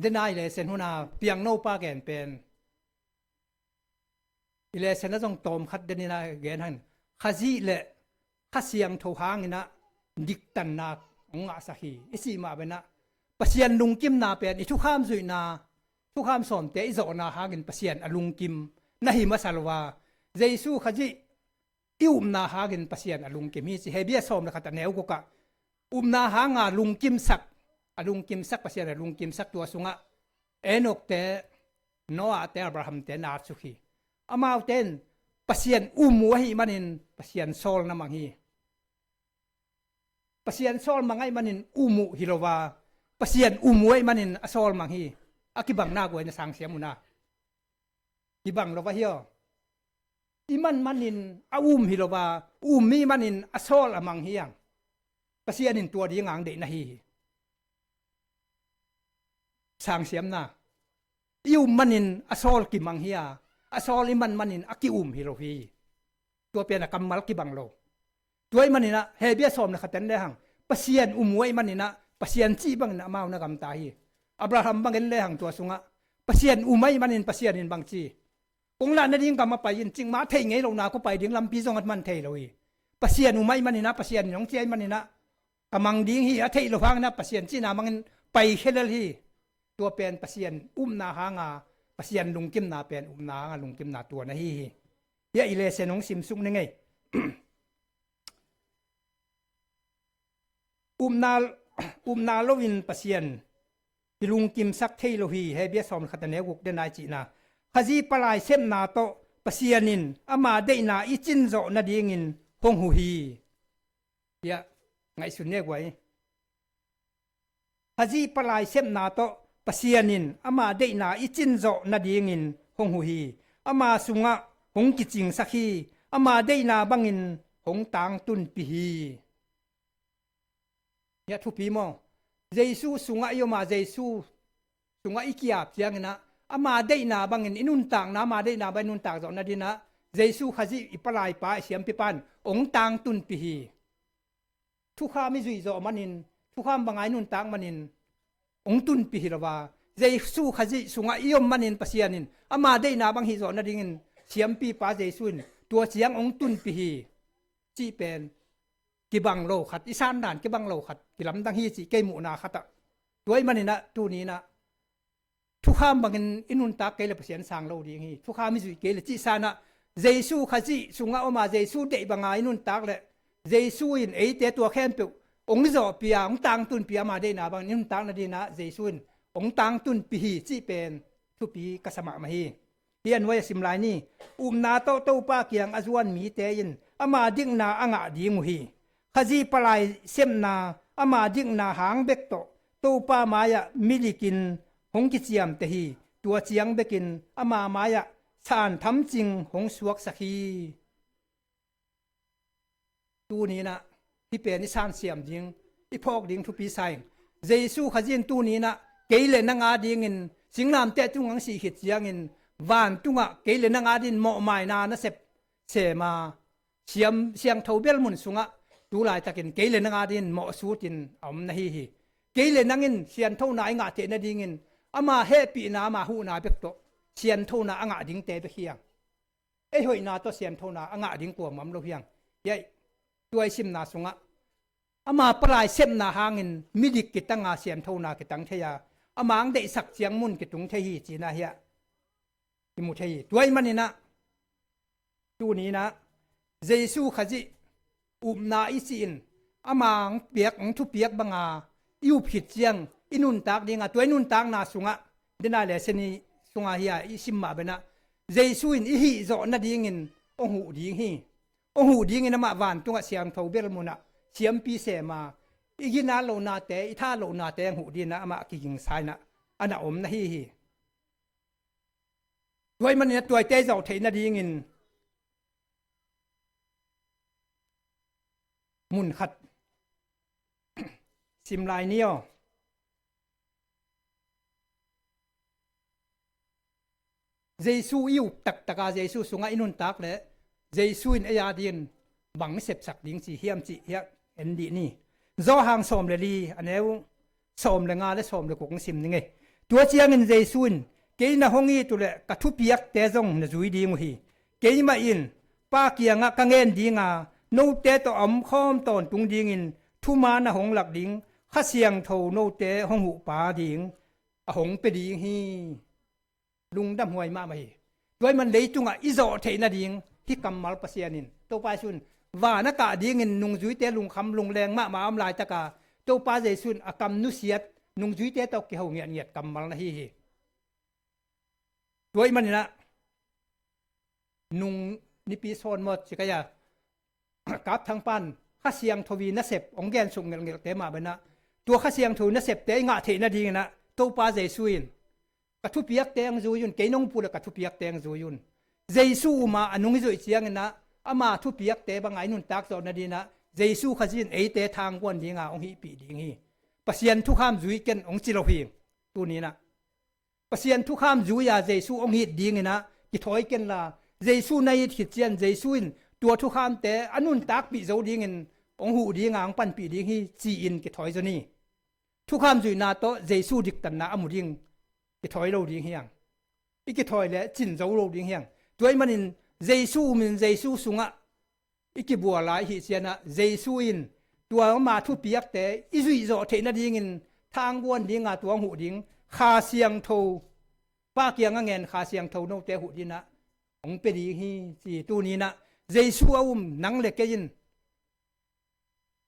เดนายเลยเซนหัวนาเปียงโนป้าแกนเป็นอิเลเซนนั้นต้องตอมคัดเดนินาแกนหันขจีเละขเสียงทหางนะดิกตันนาองอาสักีอิสิมาเป็นนะปัสเซียนลุงกิมนาเป็นอิทุกข้ามสุยนาทุกข้ามสอนเตอิโซนาหากินปัสเซียนอลุงกิมนาหิมาสลวาเจสูขจีอิอุมนาหากินปัสเซียนอลุงกิมฮีสิเฮเบียสอมนะขัดแนวกูกะอุมนาหางาลุงกิมสักอลุงกิมสักปัสเซียนอลุงกิมสักตัวสุงะเอนกเตโนอาเตอับราฮัมเตนาสุขีอามาเตนปัสเซียนอุมัวฮีมันินปัสเซียนโซลนามังฮีปัสเซียนโซลมังไงมันินอุมุฮิโรวาปัสเซียนอุมวยมันินอโซลมังฮีอากิบังนากวยในสังเสียมุนากิบังโรวาเฮียอิมันมันินอาฮิโรวามีมันินอโซลมังฮียังปัสเซียนินตัวดีงางเดนะฮีสังเสียมนาอิวมันินอโซลกิมังฮียอโซลอิมันมันินอากิฮิโรฮีตัวเป็นกัมมัลกิบังโลตัวมันนี่นะเฮเบียสอมนะขัดเต็นเลยหังปัสเซียนมวยมันนี่นะปัสเซียนจีบังนะมาวนกำตาฮีอับราฮัมบังเงินเลยหังตัวสุงะปัสเซียนไม่มันนี่ปัสเซียนบังจีองลานนั่นยิ่งกำมาไปยินจริงมาเทงไงเราหนาก็ไปดิ้งลำปีซงอัดมันเทเลยปัสเซียนไม่มันนี่นะปัสเซียนน้องเจียมันนี่นะกำมังดิ้งฮีเทเราฟังนะปัสเซียนจีนามังไปเฮลฮีตัวเป็นปัสเซียนนาหางาปัสเซียนลุงกิมนาเป็นนาหางาลุงกิมนาตัวนะฮีเยอะอิเลเซนองซิมซุงนี่ไงนาโลวินปัสเซียนที่ลุงกิมสักเทโลฮีเฮเบียสอมขัดเนกุกเดนายจีนาขจีปลายเซมนาโตปัสเซียนินอามาเดนาอิจินโจนาดีงินฮงหูฮีเยอะไงสุดเนี่ยไว้ขจีปลายเซมนาโตปัสเซียนินอามาเดนาอิจินโจนาดีงินฮงหูฮีอามาสุงะฮงกิจิงสักฮีอามาเดนาบังงินฮงตางตุนปีฮียะทุปีมอเจซูสุงะยมาเจซูสุงะอิกิยาเพียงนะอามาได้นาบังเงินอินุนต่างนามาได้นาบันุนต่างจอนาดีนะเจซูขจิอิปลายป้าเสียมปิปันองต่างตุนปีฮีทุกข้ามิจุยจอมันินทุกข้ามบังไงนุนต่างมันินองตุนปีฮีละว่าเจซูขจิสุงะยมมันินปัสยานินอามาได้นาบังฮิจอนาดีเงินเสียมปีป้าเจซูนตัวเสียงองตุนปีฮีจีเป็นกิบังโลขัดอีสานด่านกิบังโลขัดกิลำดังฮีสิเกมุนาขัดด้วยมันนี่นะตัวนี้นะทุกข้ามบางอินุนตาเกลเปเสียนสางโลดีงี้ทุกข้ามมิจุเกลจิสานะเจซูขจิสุงะออกมาเจซูเดบังอินุนตากเลยเจซูอินเตตัวแค่เปียวองค์จอปียองตังตุนปียมาได้นาบางอินุนตากนาดีนะเจซูอินองตังตุนปีจีเป็น ทุปีกสมามาฮีเฮียนไว้สิมลายนี่นาโตโตป้าเกียงอจวนมีเตยินอามาดิ้งนาอ่างดีมุฮีขจีปลายเซมนาอามาดิ้งนาหางเบกโตโตป้ามายะมิลิกินหงกิเจียมเตฮีตัวเจียงเบกินอามามายะชานทำจริงหงสวกสักฮีตัวนี้นะที่เป็นนิสานเสียมดิงอีพอกดิงทุปีไซเยซูขจินตัวนี้นะเกลเลนังอาดิงินสิงนามเตจุงังสีหิตยังอินวานตุงะเกลเลนังอาดินหมอไม้นานะเสพเสมาเสียงทเบลมุนสุงะดูลายตะกินเกลเลนังอาดินหมอสูตินอมนะฮีเกลเลนังอินเสียนเท่าไหนงาเตนะดิงินอามาเฮปีนามาหูนาเบกโตเสียนเท่านาอ่างดิงเตเบเฮียงเอ้ยหอยนาตัวเสียนเท่านาอ่างดิงกวงมัมโลเฮียงยัยตัวชิมนาสุงะอามาปลายเส้นนาหางินมิดิกิตังอาเสียนเท่านากิตังเทียอามังได้สักเสียงมุนกิตุงเทียจีนาเฮียกิมุเทียตัวมันนี่นะตัวนี้นะเยซูขจินาอิสินอามังเปียกทุเปียกบังอาอิวผิดเสียงอินุนตากดิงาตัวอินุนตากนาสุงะเดนาเลเสนีสุงาเฮียอิสิมมาเบนะเยซูอินอิฮิโจนาดิงินองหูดิงฮีองหูดิงินมาวันตุงะเสียงทเบลมุนะเสียมปีเสมาอีกินาโลนาเตอีท่าโลนาเตงหูดีนะมากิงไซนะอันน่ะอมนะฮีด้วยมันเนี่ยตัวเตเจ้าเทนะดีงินมุนขัดซิมลายเนียวเยซูอิวตักตะกาเยซูสุงอินุนตักเลยเยซูอินเอียดินบังเสพสักดิ้งสีเฮียมจีเฮียเอ็นดีนี่โจหางสมเลลีอันนี้สมเลงาและสมเลกุงซิมนี่ไงตัวเชียงเงินเจสุนเกยน่ะหงอีตัวเละกระทุปียกเตจงน่ะจุยดีมุฮีเกยมาอินป้าเกียงะกังเงินดีงาโนเตตอมคอมตอนตุงดีงินทุมานะหงหลักดิ้งข้าเสียงโทโนเตหงหูป้าดิ้งหงไปดิ้งฮีลุงดำหวยมาไหมด้วยมันเลยจุงอ่ะอิโซเทนะดิ้งที่กำมัลปเสียนินตัวไปสุนว่านักกะดีเงินนุงจุยเตลุงคำลุงแรงมาอำลายตะกาตัวป้าเจสุนอากำนุเสียดนุงจุยเตตอกเกี่ยวเงียดกำมัลนะฮีด้วยมันนะนุงนิปิโซนหมดสิกะยากับทางปันข้าเสียงทวีนัเสพองแกนส่งเงียดเตมาเบนะตัวข้าเสียงทวีนัเสพเตงะเทนะดีนะตัวป้าเจสุนกระทุปียกเตงจุยุนเกนงปูละกระทุปียกเตงจุยุนเจสุมาอนุงจุยเสียงนะอามาทุปียกเตบังไงนุนตักจอนาดีนะเยซูขจินเอเตทางกวนดีงาองฮีปีดีงีปัสยันทุกขามจุยเกนองจิโลพีตัวนี้นะปัสยันทุกขามจุยาเยซูองฮีดีงีนะกิถอยเกนลาเยซูในขิดเจียนเยซูอินตัวทุกขามเตอนุนตักปีโจดีงินองหูดีงาองปันปีดีงีจีอินกิถอยจนี่ทุกขามจุยนาโตเยซูดิกตันนาอมุดิงกิถอยโลดีเฮียงอีกิถอยและจินโจโลดีเฮียงตัวมันอินเยซูมันเยซูสุงะอีกบัวลายหิเสียนะเยซูอินตัวมาทุปียกแต่อิจุยโจเทนดีงินทางวนดีงาตัวหูดิงคาเสียงโทป้าเกียงเงินคาเสียงโทโนเตหูดีนะองเปดีฮีจีตัวนี้นะเยซูอุ้มนังเล็กยิน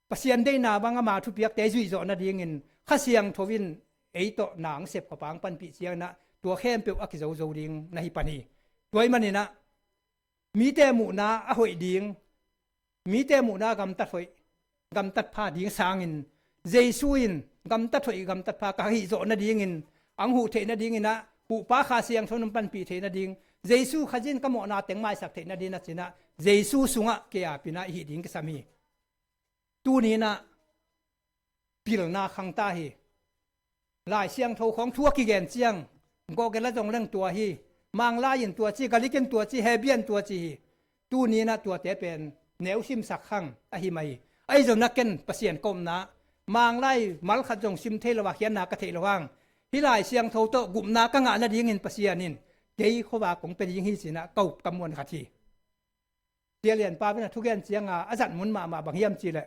ปัสยันได้นาบางมาทุปียกแต่อิจุยโจนาดีงินคาเสียงโทวินไอโตหนังเสพกับปังปันปีเสียนะตัวเข้มเปียวอักโจโจดิงนาฮิปานีตัวมันนี่นะมีแต่หมู่นาอหอยดิงมีแต่หมู่นากำตัดหอยกำตัดผ้าดิงสางินเจสุอินกำตัดหอยกำตัดผ้ากะหิโจนาดิงินอังหูเทนาดิงินะหูป้าคาเสียงทนปันปีเทนาดิงเจสุขจินกะหมอนาเต็งไม้สักเทนาดินะจินะเจสุสุงะเกียปินะหิดิงกะสามีตูนี้นะปิลนาขังตาฮีลายเสียงโทของทั่วกิเกนเจียงก็เกละจงเรื่องตัวฮีมังลายินตัวจีกะลิกินตัวจีเฮเบียนตัวจีตูนี้นะตัวเตเป็นแนวซิมสักขังอหิมัยไอจงนักเก็นเปเสียนกมนะมังไล่มัลขัดจงซิมเทลวะเขียนนากะเทลวังฮิลายเสียงโทโตกุมนากะงะนาดิงินเปเสียนินเกยขวาของเป็นยิงฮิสินะเก่ากำมวลขัดทีเดียเรียนป้าเป็นทุกอย่างเสียงอาจารย์มุนมาบางเฮียมจีแหละ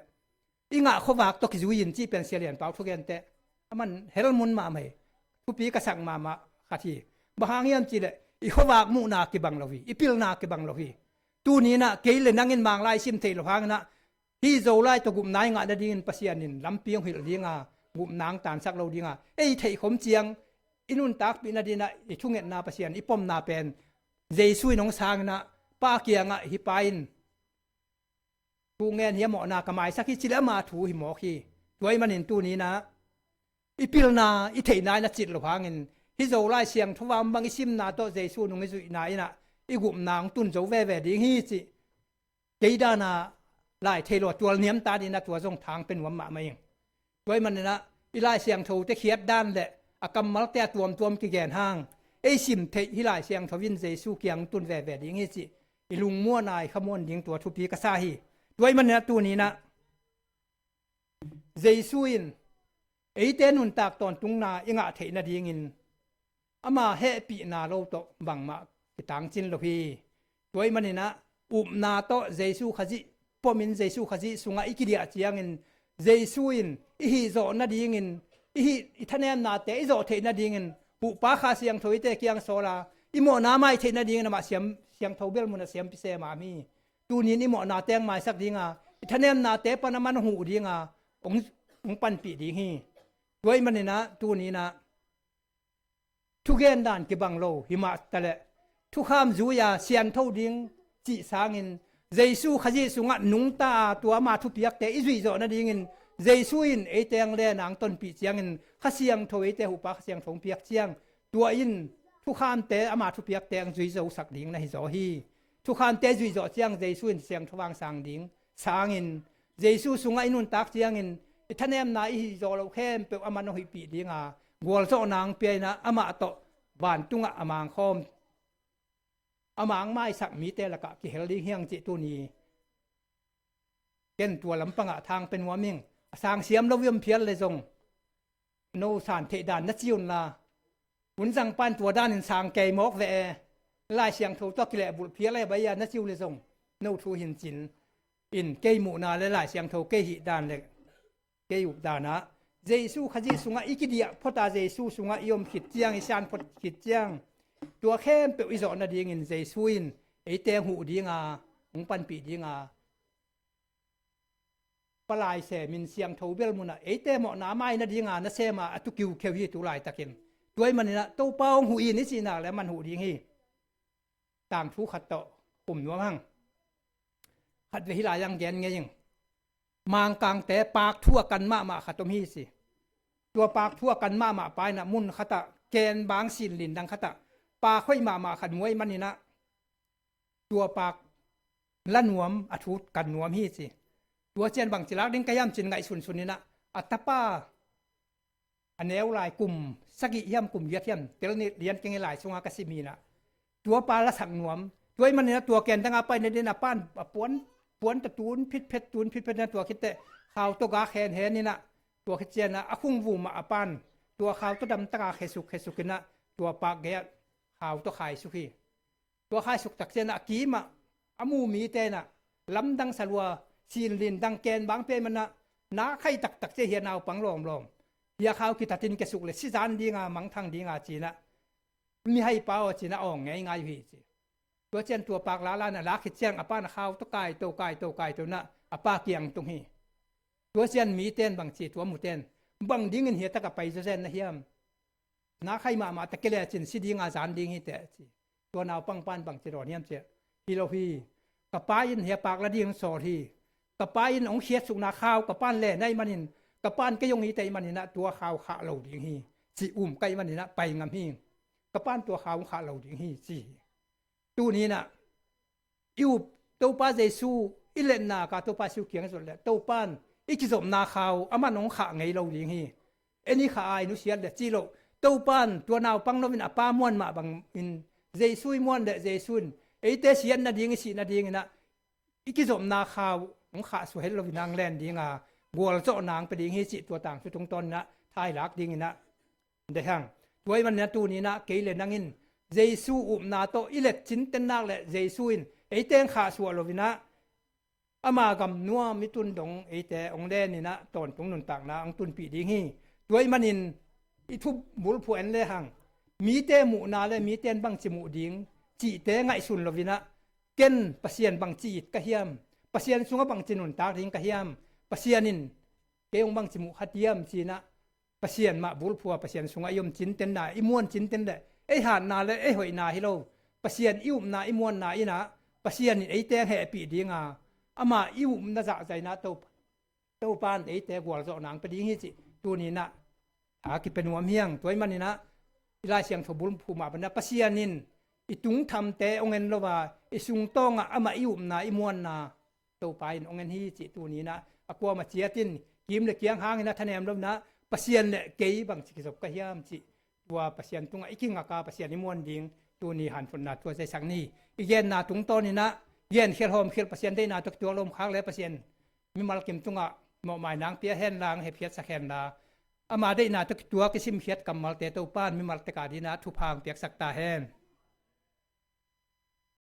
อีงะขวาตกจุยินจีเป็นเสียเรียนป้าทุกอย่างแต่มันเฮลมุนมาไหมทุปีกระสังมาขัดทีบางเฮียมจีแหละอีขวามูนากิบังลวีอีปิลนากิบังลวีตัวนี้นะเกยเลยนั่งเงินมังไล่ซิมเทลพังนะที่โจไล่ตัวกุมนายงาได้ดินปัสยานินลำเปียงหิลดีงากุมนางตานสักเราดีงาเอ้ยไทยขมเจียง inun tak pi na dina i thunget na pasian ipom na pen jesu nong sang na pa kia nga hi pain tu ngen hi mo na kamai sakhi chila ma thu hi mo khi tuai manin tu ni na ipil na i thei na na chit lo hangin hi zo lai siang thuwam bang isim na to jesu nong i zui na ina i gup nang tun zo ve ve ding hi chi keida na lai thelo tual niam ta di na tua jong thang pen wam ma mai tuai man na i lai siang tho te khiat dan le akam mal te tuam ki gen hang ei sim thei hi lai siang thawin jesu kiang tun ve ve ding hi chi ilung mua nai khamon ding tua thu pi ka sa hi tuai man na tu ni na jesu in ei te nun tak ton tung na inga thei na ding in ama he pi na lo to bang ma ki tang chin lo hi tuai man na na to jesu khaji pomin jesu khaji sunga ikidia chiang in jesu in hi zo na ding in hi ithanem na te zo thei na ding in pu pa kha siang thoi te kiang sola imo na mai thei na ding na ma siam thobel mun siam pi se ma mi tu ni ni mo na teng mai sak dinga ithanem na te pa na man hu dinga ong pan pi ding hi tuai man na tu ni na thu gen dan ki bang lo hi ma tale thu kham zu ya sian tho ding chi sangin jesu khaji sunga nung ta tua ma thu piak te izui zo na ding in jesu in e teng le nang ton pi chiang in khasiang thoi te hu pa khasiang thong piak chiang tua in thu kham te ama thu piak teng zui zo sak ding na hi zo hi thu kham te zui zo chiang jesu in siang thawang sang ding sangin jesu sunga inun tak chiang in ithanem na hi zo lo khem pe ama no hi pi dinga gol zo nang pe na ama to ban tunga amang khom amang mai sak mi te la ka ki heldi hiang chi tu ni ken tua lampanga thang pen wa ming sang siam lo viam phial le zong no san the dan na chiun la un jang pan tua dan in sang ke mok ve lai siang tho to ki le bul phial le ba ya na chiu le zong no thu hin chin in ke mu na le lai siang tho ke hi dan le ke yu da na jesu khaji sunga ikidia phota jesu sunga iom khit chiang isan phot khit chiang tua khem pe izo na ding in jesu in e te hu dinga ong pan pi dinga palai se min siang thobel muna e te mo na mai na dinga na se ma atu kiu kheu hi tu lai takin tuai man na to paung hu in si na le man hu ding hi tang thu khat to kum nuam hang khat ve hi la yang gen nge ying mang kang te pak thua kan ma khatom hi si tua pak thua kan ma pai na mun khata ken bang sin lin dang khata pa khoi ma khan ngoi man ni na tua pak lan nuam athu kan nuam hi si tua chen bang chilak ding kayam chin ngai sun ni na atapa aneu lai kum sagi yam kum yat yam tel ni lian keng lai sunga kasimi na tua pa la sak nuam tuai man ni na tua ken dang apa ni na pan puanตะตูนพิษเพชรตูนพิษเพชรนะตัวคิดแต่ข่าวตัวกาแขนเห็นนี่นะตัวคิดเจนนะอคุ้งวูมาอปันตัวข่าวตัวดำตะกาเขสุกินนะตัวปากแกะข่าวตัวไข่สุขีตัวไข่สุกตักเจนนะกีมาอมูมีเตนะล้ำดังสลัวซีนลินดังแกนบางเปมันนะน้าไข่ตักเจเฮียนเอาปังลมยาข่าวกิตัดตินแกสุกเลยสิจานดีงามังทางดีงาจีนะมีให้เป้าจีนะอ่องง่ายพี่จีตัวเจนตัวปากลาน่ะลักขิดเจียงอป้าข้าวตัวไก่ตัวน่ะอป้าเกียงตรงนี้ตัวเจนมีเต้นบางจีตัวหมูเต้นบางดิ้งเงินเหียตะกับไปเจนนะเฮียมน้าใครมาตะเกลี่ยจินสิดิ้งอาจารย์ดิ้งให้แต่จีตัวนาวปังปานบางจีรอเฮียมเจ้าฮีโรฮีกับป้ายินเหียปากละดิ้งสอทีกับป้ายินองเขียดสุกนาข้าวกับป้านแหล่ในมันนินกับป้านก็ยงนี้แต่มันนินะตัวข้าวขาเหล่าดิ้งฮีจีไก่มันนินะไปงามฮีกับป้านตัวข้าวขาเหล่าดิ้งฮีจีตูนี้นะอิวตัวป้าเจสูอิเลนนากับตัวป้าสิวเขียงสุดเลยตัวป้านอีกสมนาข่าวอามันน้องขาไงเราอย่างนี้อันนี้ขาไอ้นุเสียเด็ดจีโร่ตัวป้านตัวนาวปังเราเป็นอาป้าม้วนมาบางอินเจสูม้วนเด็ดเจซุนไอ้เตเสียนนาดีงี้สินาดีงี้นะอีกสมนาข่าวน้องขาสวยเราเป็นนางแลนดีงาบัวเจ้านางไปดีงี้สิตัวต่างสุดตรงต้นนะท้ายหลักดีงี้นะเดี๋ยวตัวไอ้มันเนี่ยตัวนี้นะเกลี่ยนั่งอินเจสูนาโตอิเล็กจินเตนนักเลยเจสูอินไอเตงขาสวโลวินะอามากำนัวมิตุนดงไอเตองเดนี่นะตอนตรงนุนต่างนะอังตุนปีดีงี้ด้วยมันอินอิทุบบุลผู้เอ็นเลยหังมีเตหมูนาเลยมีเตนบังจิมูดิงจีเตไงสุนโลวินะเก่นปัสยานบังจีดกะเฮียมปัสยานสุงบังจินุนตาดิงกะเฮียมปัสยานินเกยงบังจิมูขัดเยี่ยมจีนะก ประเสียนมาบุลพัวประเสียนสุงอยมจินเต็นนาอิมวนจินเต็นเดไอหานนาเลยไอหอยนาฮิโลประเสียนอิวมนาอิมวนนาอินะประเสียนไอเตงแห่ปีดีงาอามาอิวมนาจะใจนาโตปานไอเตกวลโซนางไปดีฮิจิตัวนี้นะหากิเป็นหัวเมียงตัวมันนี่นะลายเสียงทบุลภูมาเป็นนะประเสียนินอิตุงทำเตองเงินโลว่าอิสุงตองอามาอิวมนาอิมวนนาโตไปองเงินฮิจิตัวนี้นะอากวมาเจียตินกิมเลเกียงหางนะทะเนมลมนะประเสียนเนี่ยเกยบางสิกศพก็ยามจิว่าประเสียนตุงอีกิงอากาประเสียนนิมวนดิงตัวนี้หันฝนนาตัวใจสังนี้อีเย็นนาตุงต้นนี่นะเย็นเขียนหอมเขียนประเสียนได้นาตัวตัวลมค้างแล้วประเสียนมีมาลกิมตุงอ่ะหมอหมายนางเปียเห็นลางเฮเพียสักแห่งนาอามาได้นาตัวตัวกิซิมเขียดกำมัลเตตัวป้านมีมัลตกาดีนะทุพางเปียกสักตาแห่ง